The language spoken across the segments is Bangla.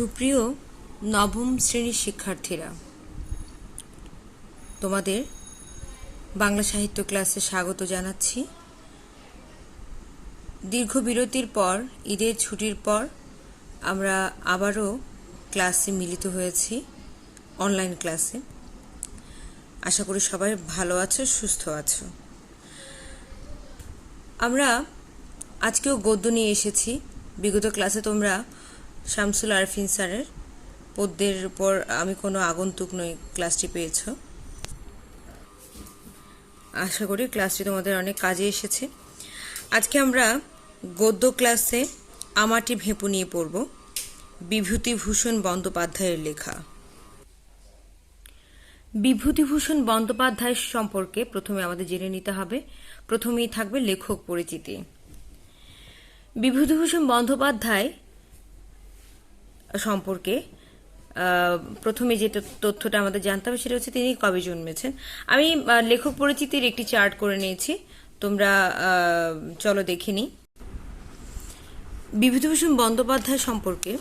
সুপ্রিয় নবম শ্রেণীর শিক্ষার্থীরা, তোমাদের বাংলা সাহিত্য ক্লাসে স্বাগত জানাচ্ছি। দীর্ঘ বিরতির পর, ঈদের ছুটির পর আমরা আবারও ক্লাসে মিলিত হয়েছি, অনলাইন ক্লাসে। আশা করি সবাই ভালো আছো, সুস্থ আছো। আমরা আজকেও গদ্য নিয়ে এসেছি। বিগত ক্লাসে তোমরা শামসুল আরফিন স্যারের পদ্যের উপর আমি কোনো আগন্তুক নই ক্লাসটি পেয়েছ। আশা করি ক্লাসটি তোমাদের অনেক কাজে এসেছে। আজকে আমরা গদ্য ক্লাসে আমাটি ভেপু নিয়ে পড়ব, বিভূতিভূষণ বন্দ্যোপাধ্যায়ের লেখা। বিভূতিভূষণ বন্দ্যোপাধ্যায় সম্পর্কে প্রথমে আমাদের জেনে নিতে হবে। প্রথমেই থাকবে লেখক পরিচিতি। বিভূতিভূষণ বন্দ্যোপাধ্যায় সম্পর্কে প্রথমে যে তথ্যটা আমাদের জানতে হবে সেটা হচ্ছে তিনি কবে জন্মেছেন। আমি লেখক পরিচিতির একটি চার্ট করে নিয়েছি, তোমরা চলো দেখে নিই। বিভূতিভূষণ বন্দ্যোপাধ্যায় সম্পর্কে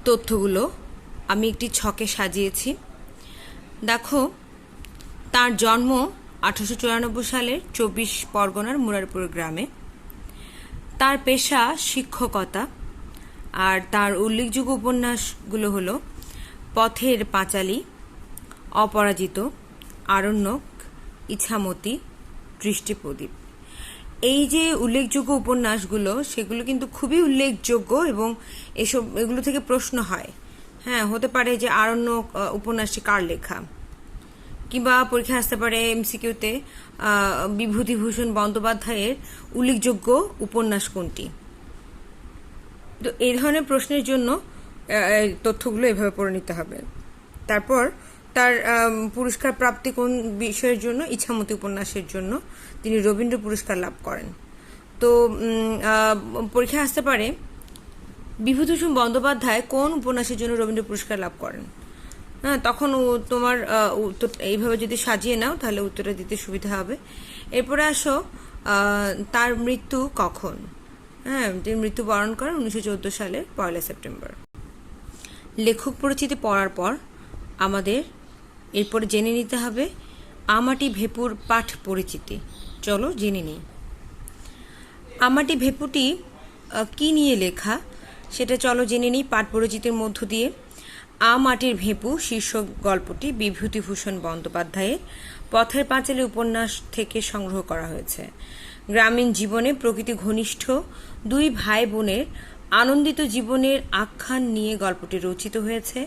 তথ্যগুলো আমি একটি ছকে সাজিয়েছি। দেখো, তার জন্ম 1894 সালের 24 পরগনার মুরারপুর গ্রামে। তার পেশা শিক্ষকতা, আর তার উল্লেখযোগ্য উপন্যাসগুলো হলো পথের পাঁচালী, অপরাজিত, আরণ্যক, ইছামতি, দৃষ্টিপ্রদীপ। এই যে উল্লেখযোগ্য উপন্যাসগুলো, সেগুলো কিন্তু খুবই উল্লেখযোগ্য এবং এগুলো থেকে প্রশ্ন হয়। হ্যাঁ, হতে পারে যে আরণ্যক উপন্যাসটি কার লেখা, কিংবা পরীক্ষা আসতে পারে এমসিকিউতে বিভূতিভূষণ বন্দ্যোপাধ্যায়ের উল্লেখযোগ্য উপন্যাস কোনটি। তো এই ধরনের প্রশ্নের জন্য তথ্যগুলো এভাবে পড়ে নিতে হবে। তারপর তার পুরস্কার প্রাপ্তি কোন বিষয়ের জন্য? ইছামতি উপন্যাসের জন্য তিনি রবীন্দ্র পুরস্কার লাভ করেন। তো পরীক্ষা আসতে পারে বিভূতিভূষণ বন্দ্যোপাধ্যায় কোন উপন্যাসের জন্য রবীন্দ্র পুরস্কার লাভ করেন। হ্যাঁ, তখন তোমার উত্তর এইভাবে যদি সাজিয়ে নাও তাহলে উত্তরটা দিতে সুবিধা হবে। এরপরে আসো, তার মৃত্যু কখন। হ্যাঁ, তিনি মৃত্যুবরণ করেন 1914 সালের 1 সেপ্টেম্বর। লেখক পরিচিতি পড়ার পর আমাদের এরপরে জেনে নিতে হবে আমাটি ভেপুর পাঠ পরিচিতি। চলো জেনে নিই। আমাটি ভেপুটি কি নিয়ে লেখা সেটা চলো জেনে নিই পাঠ পরিচিতির মধ্য দিয়ে। আমাটির ভেপু শীর্ষক গল্পটি বিভূতিভূষণ বন্দ্যোপাধ্যায়ের পথের পাঁচালী উপন্যাস থেকে সংগ্রহ করা হয়েছে। গ্রামীণ জীবনে প্রকৃতি ঘনিষ্ঠ দুই ভাই বোনের আনন্দিত জীবনের আখ্যান নিয়ে গল্পটি রচিত হয়েছে।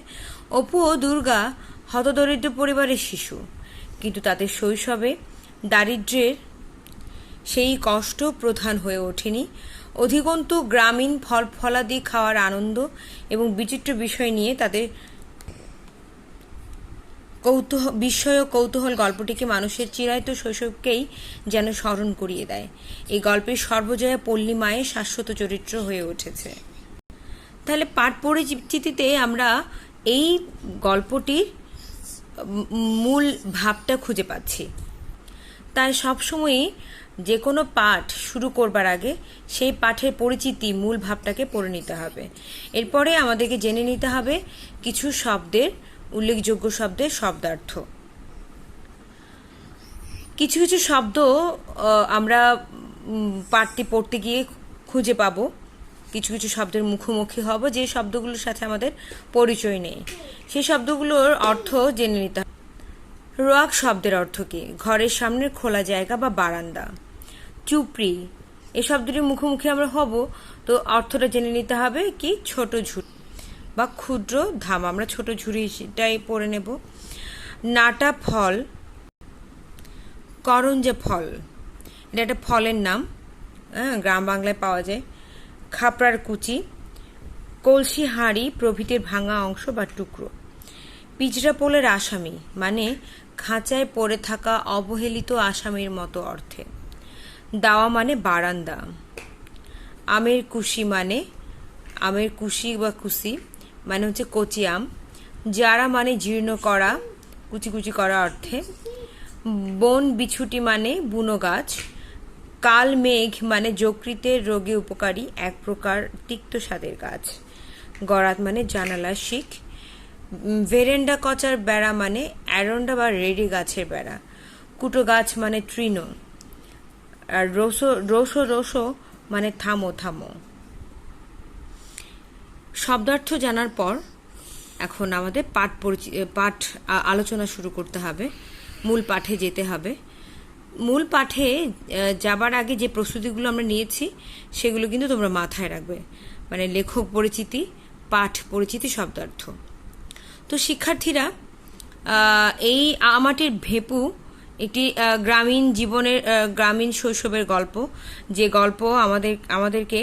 অপু ও দুর্গা হতদরিদ্র পরিবারের শিশু, কিন্তু তাদের শৈশবে দারিদ্র্যের সেই কষ্ট প্রধান হয়ে ওঠেনি। অধিকন্তু গ্রামীণ ফল ফলাদি খাওয়ার আনন্দ এবং বিচিত্র বিষয় নিয়ে তাদের বিস্ময় ও কৌতূহল গল্পটিকে মানুষের চিরায়ত শৈশবকেই যেন স্মরণ করিয়ে দেয়। এই গল্পের সর্বজয়া পল্লী মায়ের শাশ্বত চরিত্র হয়ে উঠেছে। তাহলে পাঠ পরিচিতিতে আমরা এই গল্পটির মূল ভাবটা খুঁজে পাচ্ছি। তাই সবসময়ই যে কোনো পাঠ শুরু করবার আগে সেই পাঠের পরিচিতি, মূল ভাবটাকে পড়ে নিতে হবে। এরপরে আমাদেরকে জেনে নিতে হবে কিছু শব্দের, উল্লেখযোগ্য শব্দের শব্দার্থ। কিছু কিছু শব্দ আমরা পাঠটি পড়তে গিয়ে খুঁজে পাবো, কিছু কিছু শব্দের মুখোমুখি হব যে শব্দগুলোর সাথে আমাদের পরিচয় নেই। সেই শব্দগুলোর অর্থ জেনে নিতে হবে। রোয়াক শব্দের অর্থ কি? ঘরের সামনের খোলা জায়গা বা বারান্দা। চুপড়ি, এই শব্দটির মুখোমুখি আমরা হব, তো অর্থটা জেনে নিতে হবে কি? ছোট ঝুড়ি বা ক্ষুদ্র ধাম। আমরা ছোট ঝুড়িটাই পড়ে নেব। নাটা ফল, করঞ্জা ফল, এটা একটা ফলের নাম, গ্রাম বাংলায় পাওয়া যায়। খাপড়ার কুচি, কলসি হাঁড়ি প্রভৃতির ভাঙা অংশ বা টুকরো। পিঁজরা পোলের আসামি মানে খাঁচায় পড়ে থাকা অবহেলিত আসামির মতো অর্থে। দাওয়া মানে বারান্দা। আমের কুশি মানে, আমের কুশি বা কুশি মানে হচ্ছে কচি আম। জারা মানে জীর্ণ করা, কুচি কুচি করা অর্থে। বন বিছুটি মানে বুনো গাছ। কাল মেঘ মানে যকৃতের রোগে উপকারী এক প্রকার তিক্ত স্বাদের গাছ। গরাত মানে জানালা শিক, ভেরেন্ডা কচার বেড়া মানে অ্যারন্ডা বা রেডি গাছের বেড়া, কুটো গাছ মানে তৃণ, আর রোসো রোসো রোসো মানে থামো থামো। শব্দার্থ জানার পর এখন আমাদের পাঠ আলোচনা শুরু করতে হবে, মূল পাঠে যেতে হবে। মূল পাঠে যাবার আগে যে প্রস্তুতিগুলো আমরা নিয়েছি সেগুলো কিন্তু তোমরা মাথায় রাখবে, মানে লেখক পরিচিতি, পাঠ পরিচিতি, শব্দার্থ। তো শিক্ষার্থীরা, এই আমাটির ভেপু একটি গ্রামীণ জীবনের, গ্রামীণ শৈশবের গল্প, যে গল্প আমাদেরকে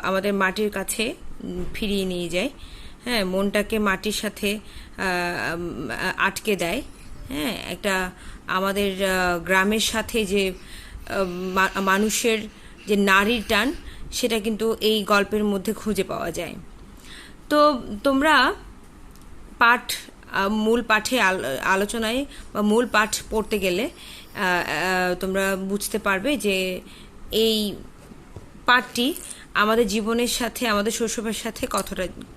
আমাদের মাটির কাছে ফিরিয়ে নিয়ে যায়। হ্যাঁ, মনটাকে মাটির সাথে আটকে দেয়। হ্যাঁ, একটা আমাদের গ্রামের সাথে যে মানুষের যে নারীর টান, সেটা কিন্তু এই গল্পের মধ্যে খুঁজে পাওয়া যায়। তো তোমরা মূল পাঠে আলোচনায় বা মূল পাঠ পড়তে গেলে তোমরা বুঝতে পারবে যে এই পাঠটি আমাদের জীবনের সাথে, আমাদের শৈশবের সাথে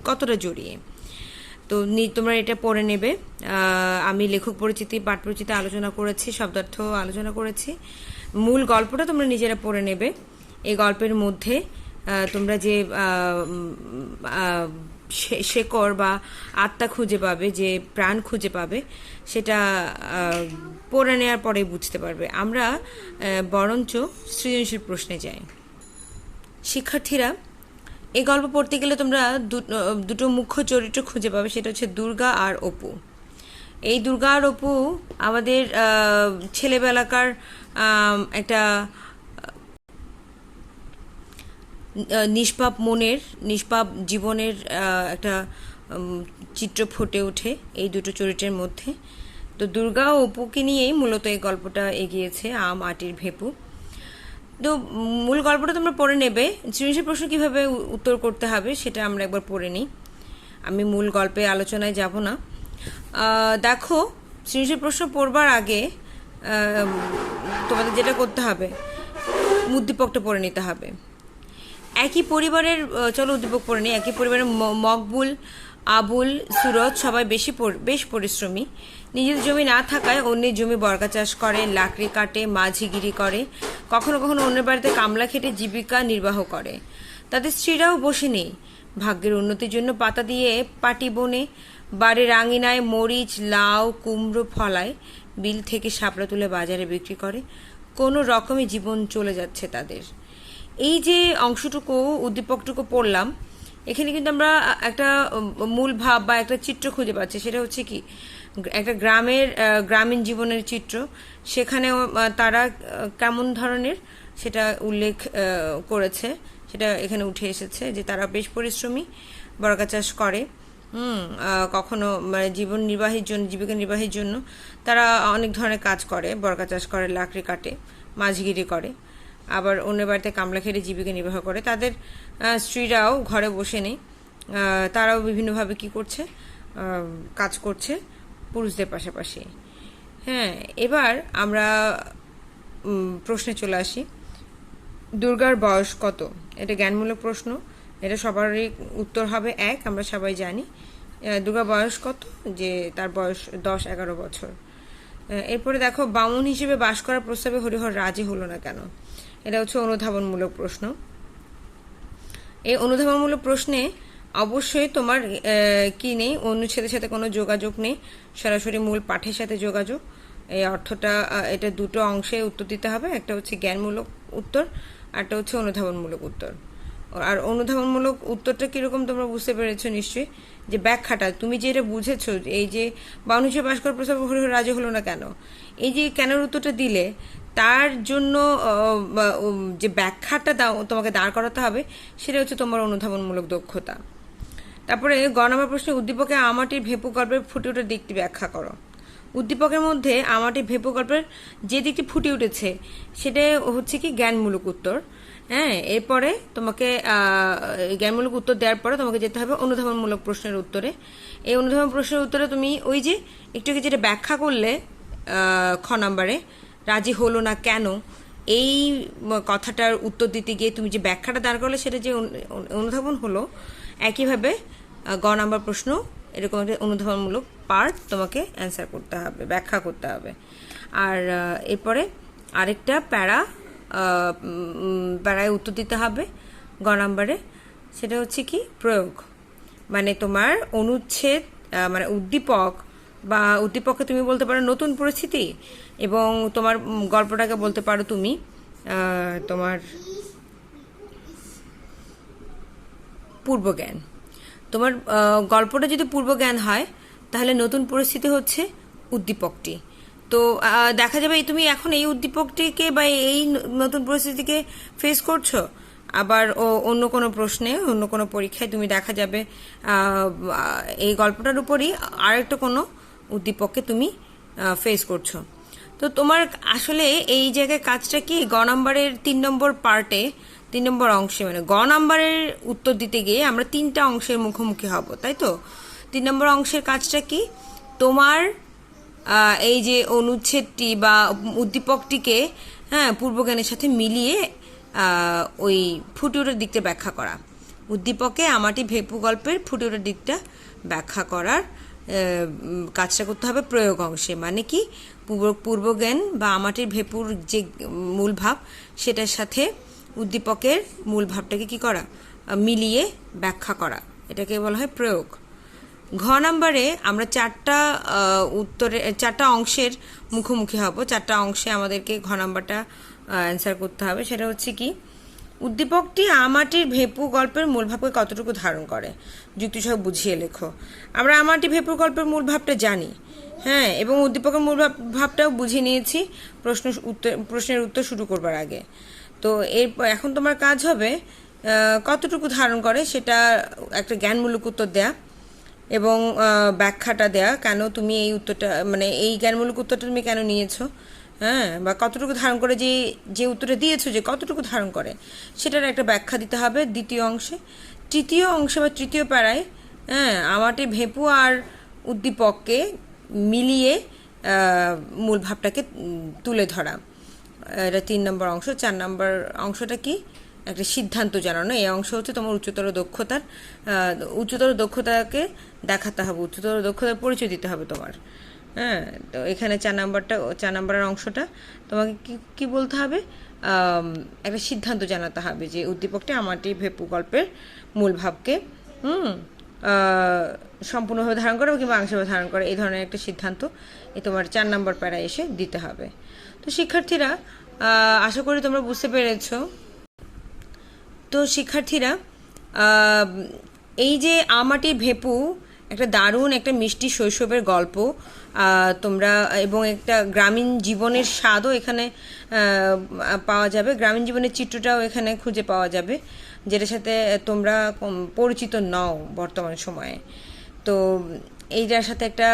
কতটা জড়িয়ে। তো তোমরা এটা পড়ে নেবে। আমি লেখক পরিচিতি, পাঠ পরিচিতি আলোচনা করেছি, শব্দার্থ আলোচনা করেছি। মূল গল্পটা তোমরা নিজেরা পড়ে নেবে। এই গল্পের মধ্যে তোমরা যে শেকড় বা আত্মা খুঁজে পাবে, যে প্রাণ খুঁজে পাবে, সেটা পড়ে নেওয়ার পরে বুঝতে পারবে। আমরা বরঞ্চ সৃজনশীল প্রশ্নে যাই। শিক্ষার্থীরা, এই গল্প পড়তে গেলে তোমরা দুটো মুখ্য চরিত্র খুঁজে পাবে, সেটা হচ্ছে দুর্গা আর অপু। এই দুর্গা আর অপু আমাদের ছেলেবেলাকার একটা নিষ্পাপ মনের, নিষ্পাপ জীবনের একটা চিত্র ফুটে ওঠে এই দুটো চরিত্রের মধ্যে। তো দুর্গা ও অপুকে নিয়েই মূলত এই গল্পটা এগিয়েছে, মাটির ভেপু। তো মূল গল্পটা তোমরা পড়ে নেবে। সৃজনশীল প্রশ্ন কীভাবে উত্তর করতে হবে সেটা আমরা একবার পড়ে নিই। আমি মূল গল্পে আলোচনায় যাব না। দেখো, সৃজনশীল প্রশ্ন পড়বার আগে তোমাদের যেটা করতে হবে, উদ্দীপকটা পড়ে নিতে হবে। একই পরিবারের, চলো উদ্দীপক পড়ে নিই। একই পরিবারের মকবুল, আবুল, সুরজ সবাই বেশ পরিশ্রমী। নিজের জমি না থাকায় অন্যের জমি বর্গা চাষ করে, লাকড়ি কাটে, মাঝিগিরি করে, কখনো কখনো অন্যের বাড়িতে কামলা খেটে জীবিকা নির্বাহ করে। তাদের স্ত্রীরাও বসে নেই, ভাগ্যের উন্নতির জন্য পাতা দিয়ে পাটি বনে, বাড়ির আঙিনায় মরিচ, লাউ, কুমড়ো ফলায়, বিল থেকে শাপলা তুলে বাজারে বিক্রি করে। কোনো রকমে জীবন চলে যাচ্ছে তাদের। এই যে অংশটুকু, উদ্দীপকটুকু পড়লাম, এখানে কিন্তু আমরা একটা মূল ভাব বা একটা চিত্র খুঁজে পাচ্ছি। সেটা হচ্ছে কি, একটা গ্রামীণ জীবনের চিত্র। সেখানেও তারা কেমন ধরনের সেটা উল্লেখ করেছে, সেটা এখানে উঠে এসেছে যে তারা বেশ পরিশ্রমী, বর্গা চাষ করে, কখনো মানে জীবিকা নির্বাহের জন্য তারা অনেক ধরনের কাজ করে, বর্গা চাষ করে, লাকড়ি কাটে, মাঝগিরি করে, আবার অন্যের বাড়িতে কামলা খেটে জীবিকা নির্বাহ করে। তাদের স্ত্রীরাও ঘরে বসে নেই, তারাও বিভিন্নভাবে কি করছে, কাজ করছে পুরুষদের পাশাপাশি। হ্যাঁ, এবার আমরা প্রশ্নে চলে আসি। দুর্গার বয়স কত? এটা জ্ঞানমূলক প্রশ্ন, এটা সবারই উত্তর হবে 1, আমরা সবাই জানি। দুর্গার বয়স কত? যে তার বয়স 10-11 বছর। এরপরে দেখো, বামুন হিসেবে বাস করার প্রস্তাবে হরিহর রাজি হলো না কেন? এটা হচ্ছে অনুধাবনমূলক প্রশ্ন। এই অনুধাবনমূলক প্রশ্নে অবশ্যই তোমার কি নেই, অনুচ্ছেদের সাথে কোনো যোগাযোগ নেই, সরাসরি মূল পাঠের সাথে যোগাযোগ। এই অর্থটা, এটা দুটো অংশে উত্তর দিতে হবে, একটা হচ্ছে জ্ঞানমূলক উত্তর, আরটা হচ্ছে অনুধাবনমূলক উত্তর। আর অনুধাবনমূলক উত্তরটা কীরকম তোমরা বুঝতে পেরেছো নিশ্চয়ই, যে ব্যাখ্যাটা তুমি যেটা বুঝেছো, এই যে বামুন হিসেবে বাস করার প্রস্তাবে হরিহর রাজি হলো না কেন, এই যে কেনের উত্তরটা দিলে তার জন্য যে ব্যাখ্যাটা তোমাকে দাঁড় করাতে হবে, সেটা হচ্ছে তোমার অনুধাবনমূলক দক্ষতা। তারপরে 9 নম্বর প্রশ্নে উদ্দীপকে আমাটির ভেপু গল্পের ফুটে ওঠার দিকটি ব্যাখ্যা করো। উদ্দীপকের মধ্যে আমাটির ভেপু গল্পের যে দিকটি ফুটে উঠেছে সেটা হচ্ছে কি জ্ঞানমূলক উত্তর। হ্যাঁ, এরপরে তোমাকে জ্ঞানমূলক উত্তর দেওয়ার পরে তোমাকে যেতে হবে অনুধাবনমূলক প্রশ্নের উত্তরে। এই অনুধাবন প্রশ্নের উত্তরে তুমি ওই যে একটু যেটা ব্যাখ্যা করলে খ নম্বরে, রাজি হলো না কেন, এই কথাটার উত্তর দিতে গিয়ে তুমি যে ব্যাখ্যাটা দাঁড় করলে সেটা যে অনুধাবন হলো, একইভাবে গ নাম্বার প্রশ্ন এরকম একটা অনুধাবনমূলক পার্ট তোমাকে অ্যান্সার করতে হবে, ব্যাখ্যা করতে হবে। আর এরপরে আরেকটা প্যারায় উত্তর দিতে হবে গ নাম্বারে, সেটা হচ্ছে কি প্রয়োগ, মানে তোমার অনুচ্ছেদ মানে উদ্দীপক বা উদ্দীপককে তুমি বলতে পারো নতুন পরিস্থিতি, এবং তোমার গল্পটাকে বলতে পারো তুমি তোমার পূর্বজ্ঞান। তোমার গল্পটা যদি পূর্বজ্ঞান হয় তাহলে নতুন পরিস্থিতি হচ্ছে উদ্দীপকটি। তো দেখা যাবে তুমি এখন এই উদ্দীপকটিকে বা এই নতুন পরিস্থিতিকে ফেস করছো, আবার অন্য কোনো প্রশ্নে অন্য কোনো পরীক্ষায় তুমি দেখা যাবে এই গল্পটার উপরই আরেকটা কোনো উদ্দীপককে তুমি ফেস করছো। তো তোমার আসলে এই জায়গায় কাজটা কি, গ নাম্বারের 3 নম্বর পার্টে 3 নম্বর অংশে, মানে গ নাম্বারের উত্তর দিতে গিয়ে আমরা 3টা অংশের মুখোমুখি হব, তাই তো? 3 নম্বর অংশের কাজটা কি, তোমার এই যে অনুচ্ছেদটি বা উদ্দীপকটিকে পূর্বজ্ঞানের সাথে মিলিয়ে ওই ফুটে ওঠার দিকটা ব্যাখ্যা করা। উদ্দীপকে আমাটি ভেপু গল্পের ফুটে ওঠার দিকটা ব্যাখ্যা করার কাজটা করতে হবে প্রয়োগ অংশে, মানে কি পূর্বজ্ঞান বা আমাটির ভেপুর যে মূল ভাব সেটার সাথে উদ্দীপকের মূল ভাবটাকে কি করা, মিলিয়ে ব্যাখ্যা করা, এটাকে বলা হয় প্রয়োগ। ঘ নাম্বারে আমরা 4টা অংশের মুখোমুখি হব, 4টা অংশে আমাদেরকে ঘ নাম্বারটা অ্যান্সার করতে হবে। সেটা হচ্ছে কি, উদ্দীপকটি আমাটির ভেপু গল্পের মূল ভাবকে কতটুকু ধারণ করে, যুক্তিসহ বুঝিয়ে লেখো। আমরা আমাটি ভেপু গল্পের মূল ভাবটা জানি, এবং উদ্দীপকের মূল ভাবটাও বুঝে নিয়েছি প্রশ্নের উত্তর শুরু করবার আগে। তো এখন তোমার কাজ হবে কতটুকু ধারণ করে সেটা একটা জ্ঞানমূলক উত্তর দেয়া এবং ব্যাখ্যাটা দেয়া, কেন তুমি এই উত্তরটা, মানে এই জ্ঞানমূলক উত্তরটা তুমি কেন নিয়েছো, বা কতটুকু ধারণ করে, যে উত্তরটা দিয়েছো যে কতটুকু ধারণ করে সেটার একটা ব্যাখ্যা দিতে হবে দ্বিতীয় অংশে। তৃতীয় অংশে বা তৃতীয় প্যারায় আমাটি ভেপু আর উদ্দীপককে মিলিয়ে মূল ভাবটাকে তুলে ধরা, এটা 3 নম্বর অংশ। 4 নম্বর অংশটা কি, একটা সিদ্ধান্ত জানানো। এই অংশ হচ্ছে তোমার উচ্চতর দক্ষতাকে দেখাতে হবে, উচ্চতর দক্ষতার পরিচয় দিতে হবে তোমার। তো এখানে 4 নম্বরের অংশটা তোমাকে কি বলতে হবে, একটা সিদ্ধান্ত জানাতে হবে যে উদ্দীপকটি আমাটি ভেপু গল্পের মূল ভাবকে সম্পূর্ণভাবে ধারণ করে কিংবা আংশিকভাবে ধারণ করে, এই ধরনের একটা সিদ্ধান্ত তোমার 4 নম্বর প্যারায় এসে দিতে হবে। তো শিক্ষার্থীরা, আশা করি তোমরা বুঝতে পেরেছো। তো শিক্ষার্থীরা, এই যে আমাটি ভেপু একটা দারুণ একটা মিষ্টি শৈশবের গল্প তোমরা, এবং একটা গ্রামীণ জীবনের স্বাদও এখানে পাওয়া যাবে, গ্রামীণ জীবনের চিত্রটাও এখানে খুঁজে পাওয়া যাবে, যেটার সাথে তোমরা পরিচিত নও বর্তমান সময়ে। তো এইটার সাথে একটা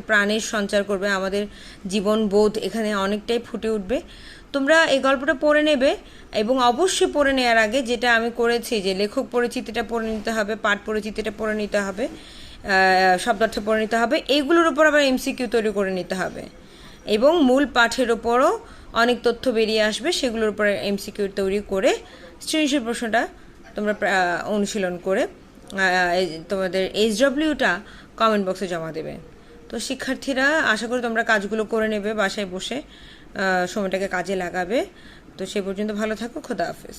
প্রাণের সঞ্চার করবে, আমাদের জীবনবোধ এখানে অনেকটাই ফুটে উঠবে। তোমরা এই গল্পটা পড়ে নেবে, এবং অবশ্যই পড়ে নেওয়ার আগে যেটা আমি করেছি, যে লেখক পরিচিতিটা পড়ে নিতে হবে, পাঠ পরিচিতিটা পড়ে নিতে হবে, শব্দার্থ পড়ে নিতে হবে, এইগুলোর উপর আবার এমসিকিউ তৈরি করে নিতে হবে, এবং মূল পাঠের ওপরও অনেক তথ্য বেরিয়ে আসবে, সেগুলোর উপরে এমসিকিউ তৈরি করে সৃজনশীল প্রশ্নটা তোমরা অনুশীলন করে তোমাদের HWটা কমেন্ট বক্সে জমা দেবে। তো শিক্ষার্থীরা, আশা করি তোমরা কাজগুলো করে নেবে, বাসায় বসে সময়টাকে কাজে লাগাবে। তো সে পর্যন্ত ভালো থাকো, খোদা হাফেজ।